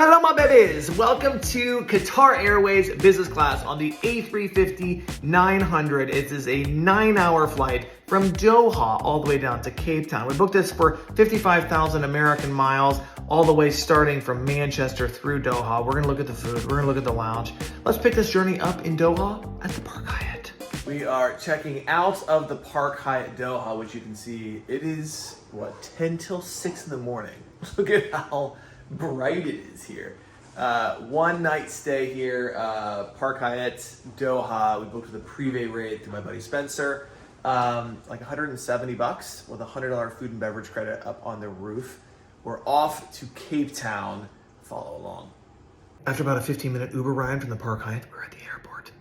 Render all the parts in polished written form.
Hello, my babies. Welcome to Qatar Airways Business Class on the A350-900. It is a 9-hour flight from Doha all the way down to Cape Town. We booked this for 55,000 American miles, all the way starting from Manchester through Doha. We're gonna look at the food, we're gonna look at the lounge. Let's pick this journey up in Doha at the Park Hyatt. We are checking out of the Park Hyatt Doha, which you can see, it is, 10 till 6 in the morning. Look at how bright it is here. 1 night stay here, Park Hyatt Doha. We booked with a prevay rate through my buddy Spencer. Like $170 with a $100 food and beverage credit up on the roof. We're off to Cape Town. Follow along. After about a 15-minute Uber ride from the Park Hyatt, we're at the airport.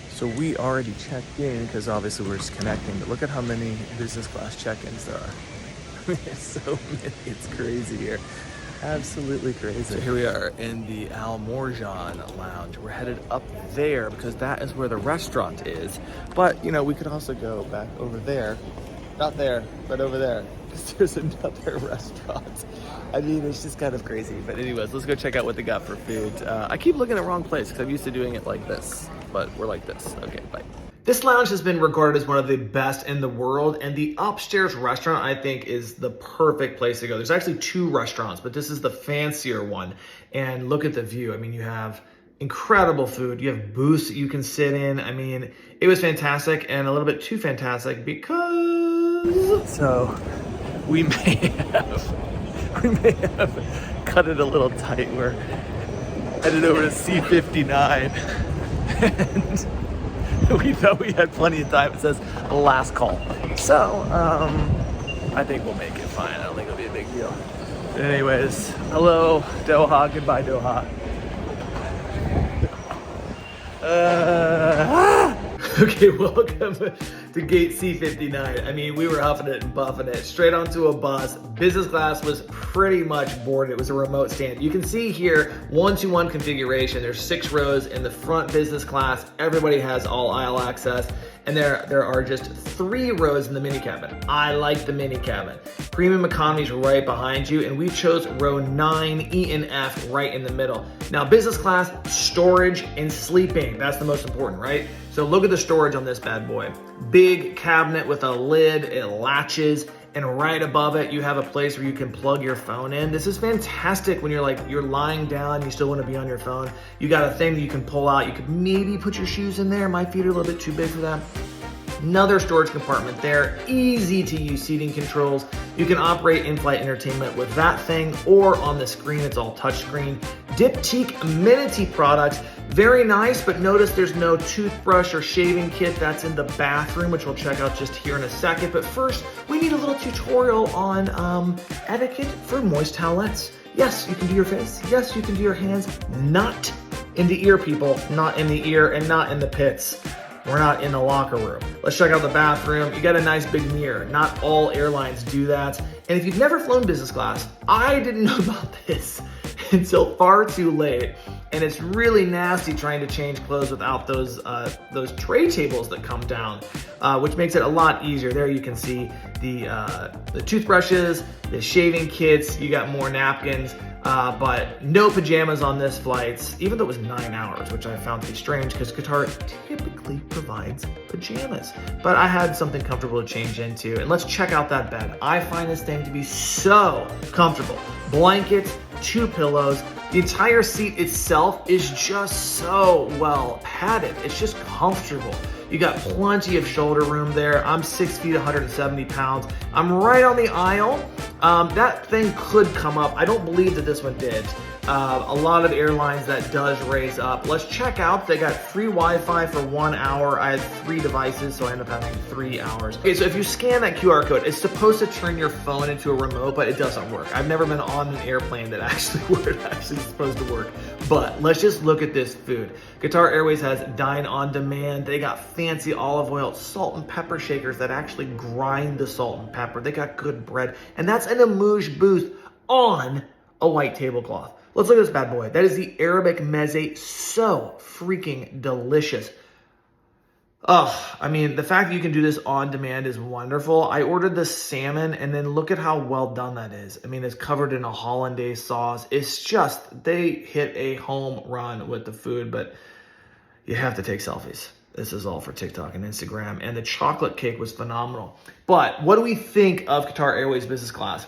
So we already checked in because obviously we're just connecting, but look at how many business class check-ins there are. There's so many, it's crazy here. Absolutely crazy. So here we are in the Al Morjan lounge. We're headed up there because that is where the restaurant is. But, you know, we could also go back over there. Not there, but over there. Because there's another restaurant. I mean, it's just kind of crazy. But anyways, let's go check out what they got for food. I keep looking at the wrong place because I'm used to doing it like this. But we're like this. Okay, bye. This lounge has been regarded as one of the best in the world, and the upstairs restaurant, I think, is the perfect place to go. There's actually 2 restaurants, but this is the fancier one. And look at the view. I mean, you have incredible food. You have booths that you can sit in. I mean, it was fantastic and a little bit too fantastic because... So, we may have cut it a little tight. We're headed over to C59 and... we thought we had plenty of time. It says last call. So, I think we'll make it fine. I don't think it'll be a big deal. But anyways, hello, Doha. Goodbye, Doha. Okay, welcome to gate C59. I mean, we were huffing it and buffing it. Straight onto a bus. Business class was pretty much boarded. It was a remote stand. You can see here, 1-to-1 configuration. There's 6 rows in the front business class. Everybody has all aisle access. And there are just 3 rows in the mini cabin. I like the mini cabin. Premium economy is right behind you, and we chose row 9, E and F, right in the middle. Now, business class, storage, and sleeping. That's the most important, right? So look at the storage on this bad boy. Big cabinet with a lid, it latches, and right above it, you have a place where you can plug your phone in. This is fantastic when you're lying down, you still want to be on your phone. You got a thing that you can pull out. You could maybe put your shoes in there. My feet are a little bit too big for that. Another storage compartment there, easy to use seating controls. You can operate in-flight entertainment with that thing or on the screen, it's all touchscreen. Diptyque amenity products, very nice, but notice there's no toothbrush or shaving kit. That's in the bathroom, which we'll check out just here in a second. But first, we need a little tutorial on etiquette for moist towelettes. Yes, you can do your face. Yes, you can do your hands. Not in the ear, people. Not in the ear and not in the pits. We're not in the locker room. Let's check out the bathroom. You got a nice big mirror. Not all airlines do that. And if you've never flown business class, I didn't know about this until far too late. And it's really nasty trying to change clothes without those tray tables that come down, which makes it a lot easier. There you can see the toothbrushes, the shaving kits, you got more napkins, but no pajamas on this flight, even though it was 9 hours, which I found to be strange because Qatar typically provides pajamas. But I had something comfortable to change into, and let's check out that bed. I find this thing to be so comfortable. Blankets, 2 pillows. The entire seat itself is just so well padded. It's just comfortable. You got plenty of shoulder room there. I'm 6 feet, 170 pounds. I'm right on the aisle. That thing could come up. I don't believe that this one did. A lot of airlines that does raise up. Let's check out. They got free Wi-Fi for 1 hour. I had 3 devices, so I ended up having 3 hours. Okay, so if you scan that QR code, it's supposed to turn your phone into a remote, but it doesn't work. I've never been on an airplane that actually is supposed to work. But let's just look at this food. Qatar Airways has Dine on Demand. They got fancy olive oil, salt and pepper shakers that actually grind the salt and pepper. They got good bread, and that's an amuse booth on a white tablecloth. Let's look at this bad boy. That is the Arabic meze. So freaking delicious. Oh, I mean, the fact that you can do this on demand is wonderful. I ordered the salmon and then look at how well done that is. I mean, it's covered in a hollandaise sauce. It's just, they hit a home run with the food, but you have to take selfies. This is all for TikTok and Instagram. And the chocolate cake was phenomenal. But what do we think of Qatar Airways Business Class?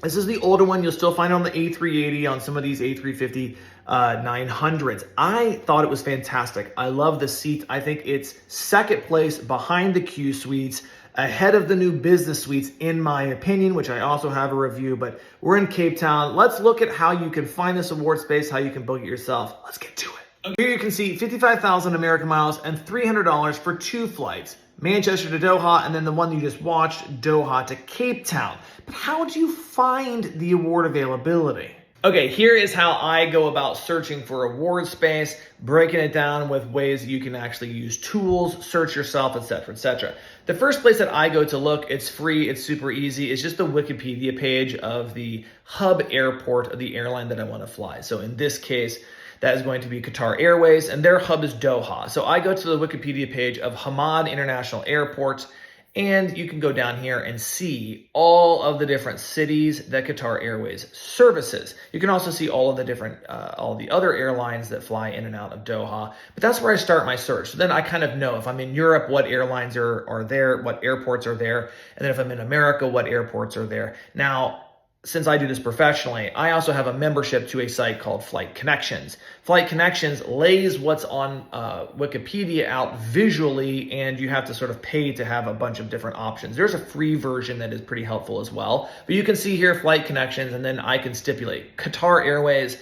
This is the older one. You'll still find it on the A380, on some of these A350-900s. I thought it was fantastic. I love the seat. I think it's second place behind the QSuites, ahead of the new business suites, in my opinion, which I also have a review. But we're in Cape Town. Let's look at how you can find this award space, how you can book it yourself. Let's get to it. Here you can see 55,000 American miles and $300 for 2 flights. Manchester to Doha, and then the one you just watched, Doha to Cape Town. But how do you find the award availability? Okay, here is how I go about searching for award space, breaking it down with ways that you can actually use tools, search yourself, etc., etc. The first place that I go to look, it's free, it's super easy, it's just the Wikipedia page of the hub airport of the airline that I want to fly. So in this case, that is going to be Qatar Airways, and their hub is Doha. So I go to the Wikipedia page of Hamad International Airport, and you can go down here and see all of the different cities that Qatar Airways services. You can also see all of the different, all the other airlines that fly in and out of Doha. But that's where I start my search. So then I kind of know if I'm in Europe, what airlines are there, what airports are there, and then if I'm in America, what airports are there. Now, since I do this professionally, I also have a membership to a site called Flight Connections. Flight Connections lays what's on Wikipedia out visually, and you have to sort of pay to have a bunch of different options. There's a free version that is pretty helpful as well. But you can see here Flight Connections, and then I can stipulate Qatar Airways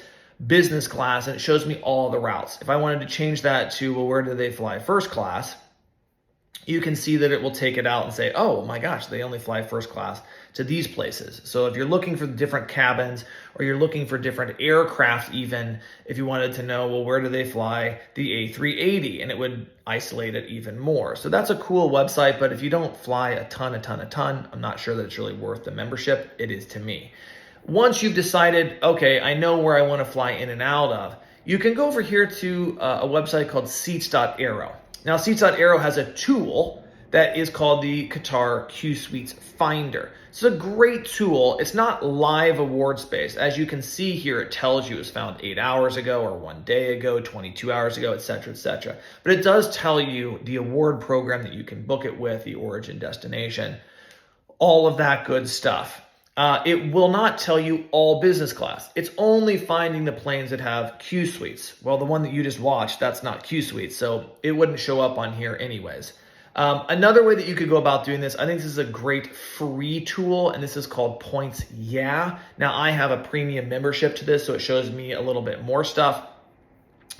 Business Class, and it shows me all the routes. If I wanted to change that to, well, where do they fly first class? You can see that it will take it out and say, oh my gosh, they only fly first class to these places. So if you're looking for the different cabins, or you're looking for different aircraft, even if you wanted to know, well, where do they fly the A380? And it would isolate it even more. So that's a cool website, but if you don't fly a ton, I'm not sure that it's really worth the membership. It is to me. Once you've decided, okay, I know where I want to fly in and out of, you can go over here to a website called seats.aero. Now, Seats.aero has a tool that is called the Qatar QSuites Finder. It's a great tool. It's not live award space. As you can see here, it tells you it was found 8 hours ago or 1 day ago, 22 hours ago, etc., etc. But it does tell you the award program that you can book it with, the origin destination, all of that good stuff. It will not tell you all business class. It's only finding the planes that have QSuites. Well, the one that you just watched, that's not QSuites, so it wouldn't show up on here anyways. Another way that you could go about doing this, I think this is a great free tool, and this is called Points Yeah. Now, I have a premium membership to this, so it shows me a little bit more stuff.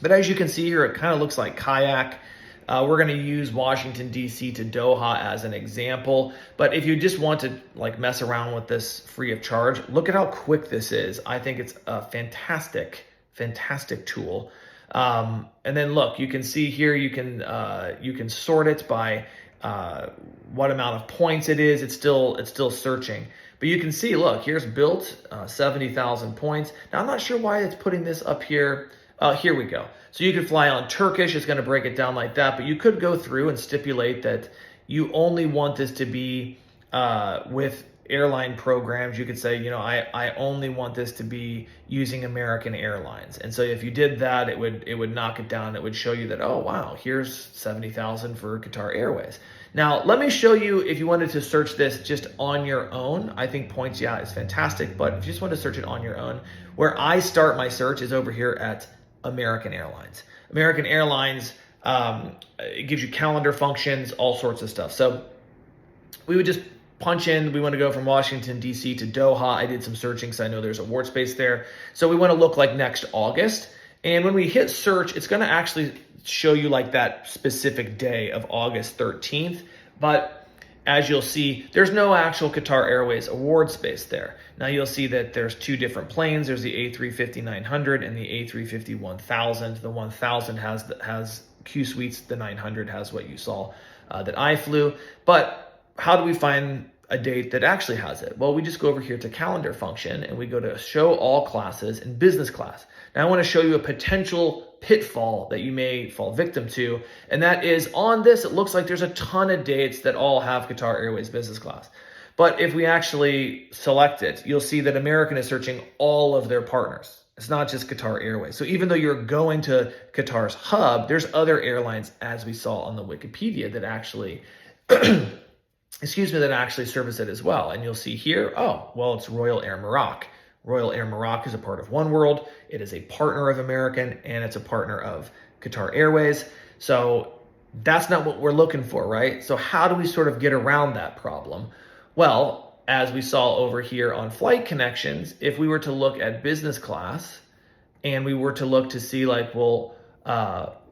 But as you can see here, it kind of looks like kayak. We're going to use Washington, D.C. to Doha as an example. But if you just want to like mess around with this free of charge, look at how quick this is. I think it's a fantastic tool. And then look, you can see here, you can sort it by what amount of points it is. It's still searching. But you can see, look, here's built, 70,000 points. Now, I'm not sure why it's putting this up here. Here we go. So you could fly on Turkish. It's going to break it down like that. But you could go through and stipulate that you only want this to be with airline programs. You could say, you know, I only want this to be using American Airlines. And so if you did that, it would knock it down. It would show you that, oh, wow, here's 70,000 for Qatar Airways. Now, let me show you if you wanted to search this just on your own. I think Points Yeah is fantastic, but if you just want to search it on your own, where I start my search is over here at American Airlines. American Airlines, it gives you calendar functions, all sorts of stuff. So we would just punch in, we want to go from Washington, D.C. to Doha. I did some searching because I know there's award space there. So we want to look like next August. And when we hit search, it's going to actually show you like that specific day of August 13th. But as you'll see, there's no actual Qatar Airways award space there. Now you'll see that there's two different planes. There's the A350-900 and the A350-1000. The 1000 has QSuites. The 900 has what you saw that I flew. But how do we find a date that actually has it? Well, we just go over here to calendar function and we go to show all classes in business class. Now I want to show you a potential pitfall that you may fall victim to. And that is on this, it looks like there's a ton of dates that all have Qatar Airways business class. But if we actually select it, you'll see that American is searching all of their partners. It's not just Qatar Airways. So even though you're going to Qatar's hub, there's other airlines, as we saw on the Wikipedia, that actually, that actually service it as well. And you'll see here, oh, well, it's Royal Air Maroc. Royal Air Maroc is a part of One World. It is a partner of American, and it's a partner of Qatar Airways. So that's not what we're looking for, right? So how do we sort of get around that problem? Well, as we saw over here on flight connections, if we were to look at business class and we were to look to see like, well,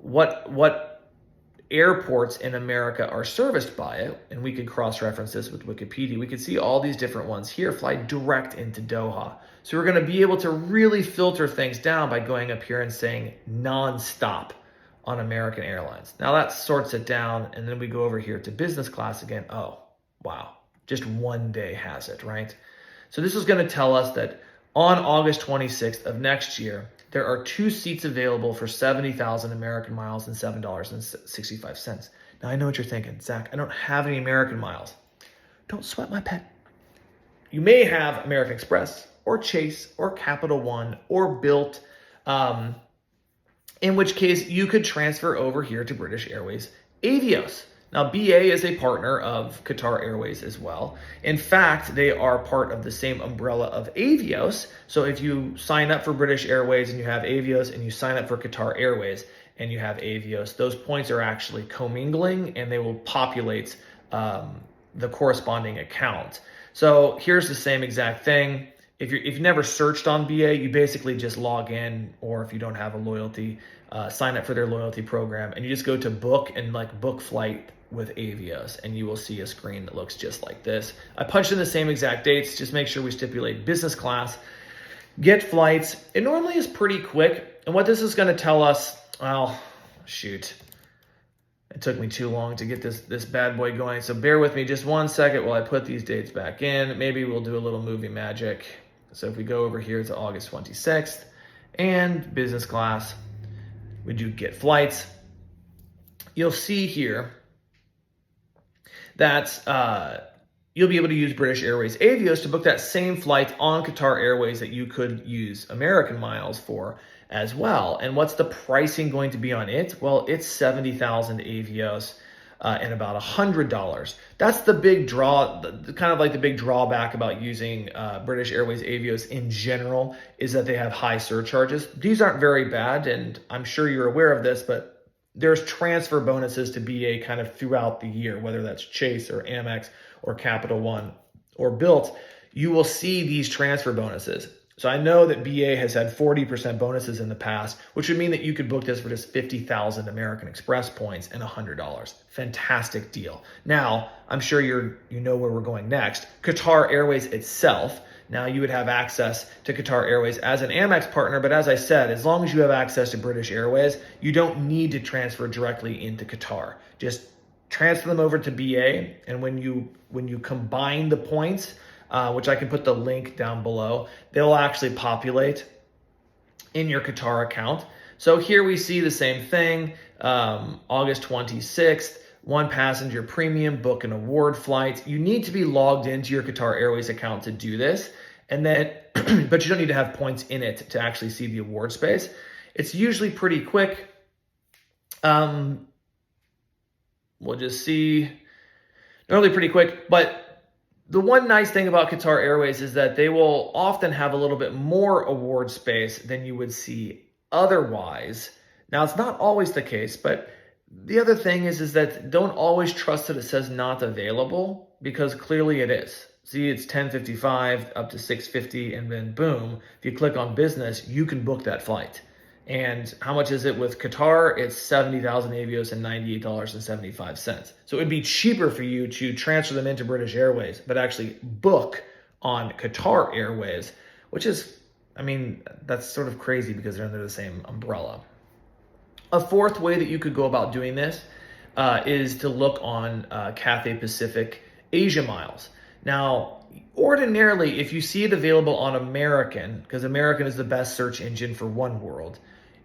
what airports in America are serviced by it, and we could cross-reference this with Wikipedia, we could see all these different ones here fly direct into Doha. So we're going to be able to really filter things down by going up here and saying non-stop on American Airlines. Now that sorts it down, and then we go over here to business class again. Oh, wow. Just one day has it, right? So this is going to tell us that on August 26th of next year, there are 2 seats available for 70,000 American miles and $7.65. Now, I know what you're thinking, Zach, I don't have any American miles. Don't sweat my pet. You may have American Express or Chase or Capital One or Built, in which case you could transfer over here to British Airways Avios. Now, BA is a partner of Qatar Airways as well. In fact, they are part of the same umbrella of Avios. So if you sign up for British Airways and you have Avios, and you sign up for Qatar Airways and you have Avios, those points are actually commingling and they will populate the corresponding account. So here's the same exact thing. If you've never searched on BA, you basically just log in, or if you don't have a loyalty, sign up for their loyalty program, and you just go to book and like book flight with Avios, and you will see a screen that looks just like this. I punched in the same exact dates. Just make sure we stipulate business class, get flights. It normally is pretty quick. And what this is going to tell us, well, shoot, it took me too long to get this bad boy going. So bear with me just one second while I put these dates back in. Maybe we'll do a little movie magic. So if we go over here to August 26th and business class, we do get flights. You'll see here that you'll be able to use British Airways Avios to book that same flight on Qatar Airways that you could use American miles for as well. And what's the pricing going to be on it? Well, it's 70,000 Avios and about $100. That's the big draw, kind of like the big drawback about using British Airways Avios in general, is that they have high surcharges. These aren't very bad, and I'm sure you're aware of this, but there's transfer bonuses to BA kind of throughout the year, whether that's Chase or Amex or Capital One or Built. You will see these transfer bonuses. So I know that BA has had 40% bonuses in the past, which would mean that you could book this for just 50,000 American Express points and $100. Fantastic deal. Now, I'm sure you know where we're going next. Qatar Airways itself. Now you would have access to Qatar Airways as an Amex partner, but as I said, as long as you have access to British Airways, you don't need to transfer directly into Qatar. Just transfer them over to BA, and when you combine the points, which I can put the link down below, they'll actually populate in your Qatar account. So here we see the same thing, August 26th, 1 passenger premium, book an award flight. You need to be logged into your Qatar Airways account to do this. And then, but you don't need to have points in it to actually see the award space. It's usually pretty quick. We'll just see, normally pretty quick, but the one nice thing about Qatar Airways is that they will often have a little bit more award space than you would see otherwise. Now, it's not always the case, but the other thing is that don't always trust that it says not available, because clearly it is. See, it's 10:55 up to 6:50, and then boom, if you click on business, you can book that flight. And how much is it with Qatar? It's 70,000 Avios and $98.75. So it would be cheaper for you to transfer them into British Airways, but actually book on Qatar Airways, which is, I mean, that's sort of crazy because they're under the same umbrella. A fourth way that you could go about doing this is to look on Cathay Pacific Asia Miles. Now, ordinarily, if you see it available on American, because American is the best search engine for oneworld,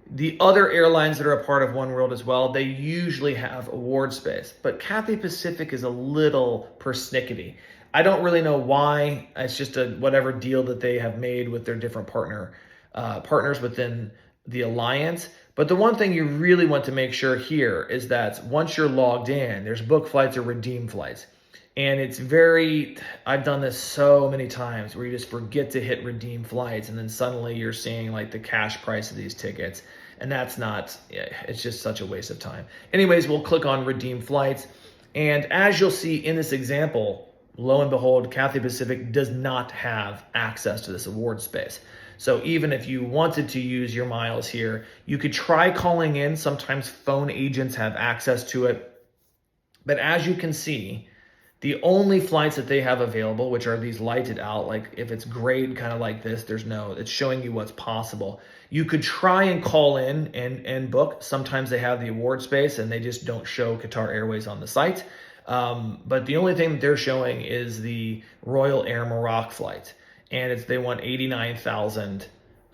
the other airlines that are a part of oneworld as well, they usually have award space. But Cathay Pacific is a little persnickety. I don't really know why. It's just a whatever deal that they have made with their different partners within the alliance. But the one thing you really want to make sure here is that once you're logged in, there's book flights or redeem flights. And it's I've done this so many times where you just forget to hit redeem flights and then suddenly you're seeing like the cash price of these tickets. And it's just such a waste of time. Anyways, we'll click on redeem flights. And as you'll see in this example, lo and behold, Cathay Pacific does not have access to this award space. So even if you wanted to use your miles here, you could try calling in. Sometimes phone agents have access to it. But as you can see, the only flights that they have available, which are these lighted out, like if it's grade kind of like this, it's showing you what's possible. You could try and call in and book. Sometimes they have the award space and they just don't show Qatar Airways on the site. But the only thing that they're showing is the Royal Air Morocco flight. And they want 89,000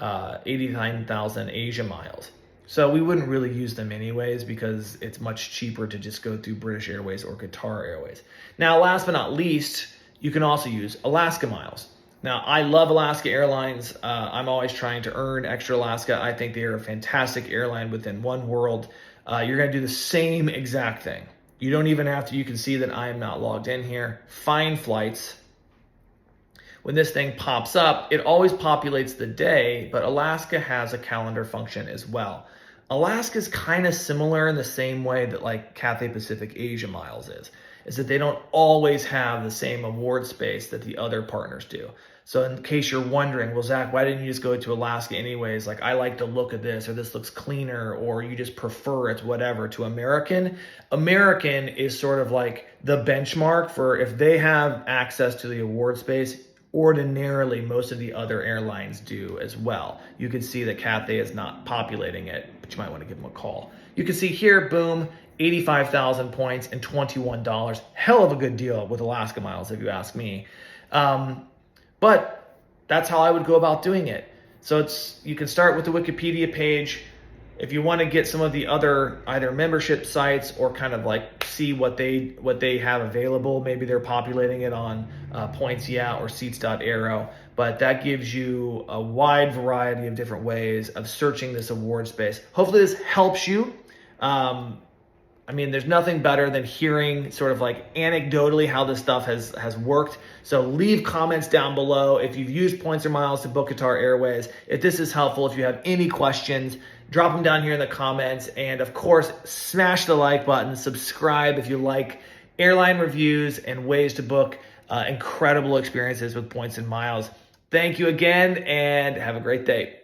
Asia miles. So we wouldn't really use them anyways because it's much cheaper to just go through British Airways or Qatar Airways. Now, last but not least, you can also use Alaska miles. Now, I love Alaska Airlines. I'm always trying to earn extra Alaska. I think they are a fantastic airline within oneworld. You're going to do the same exact thing. You don't even have to, you can see that I am not logged in here. Find flights. When this thing pops up, it always populates the day, but Alaska has a calendar function as well. Alaska is kind of similar in the same way that like Cathay Pacific Asia Miles is that they don't always have the same award space that the other partners do. So in case you're wondering, well, Zach, why didn't you just go to Alaska anyways? Like, I like the look of this, or this looks cleaner, or you just prefer it, whatever, to American. American is sort of like the benchmark for if they have access to the award space. Ordinarily, most of the other airlines do as well. You can see that Cathay is not populating it, but you might want to give them a call. You can see here, boom, 85,000 points and $21. Hell of a good deal with Alaska Miles, if you ask me. But that's how I would go about doing it. So you can start with the Wikipedia page. If you want to get some of the other either membership sites or kind of like see what they have available, maybe they're populating it on Points Yeah or Seats.aero, but that gives you a wide variety of different ways of searching this award space. Hopefully this helps you. I mean, there's nothing better than hearing sort of like anecdotally how this stuff has worked. So leave comments down below if you've used points or miles to book Qatar Airways. If this is helpful, if you have any questions, drop them down here in the comments. And of course, smash the like button, subscribe if you like airline reviews and ways to book incredible experiences with points and miles. Thank you again and have a great day.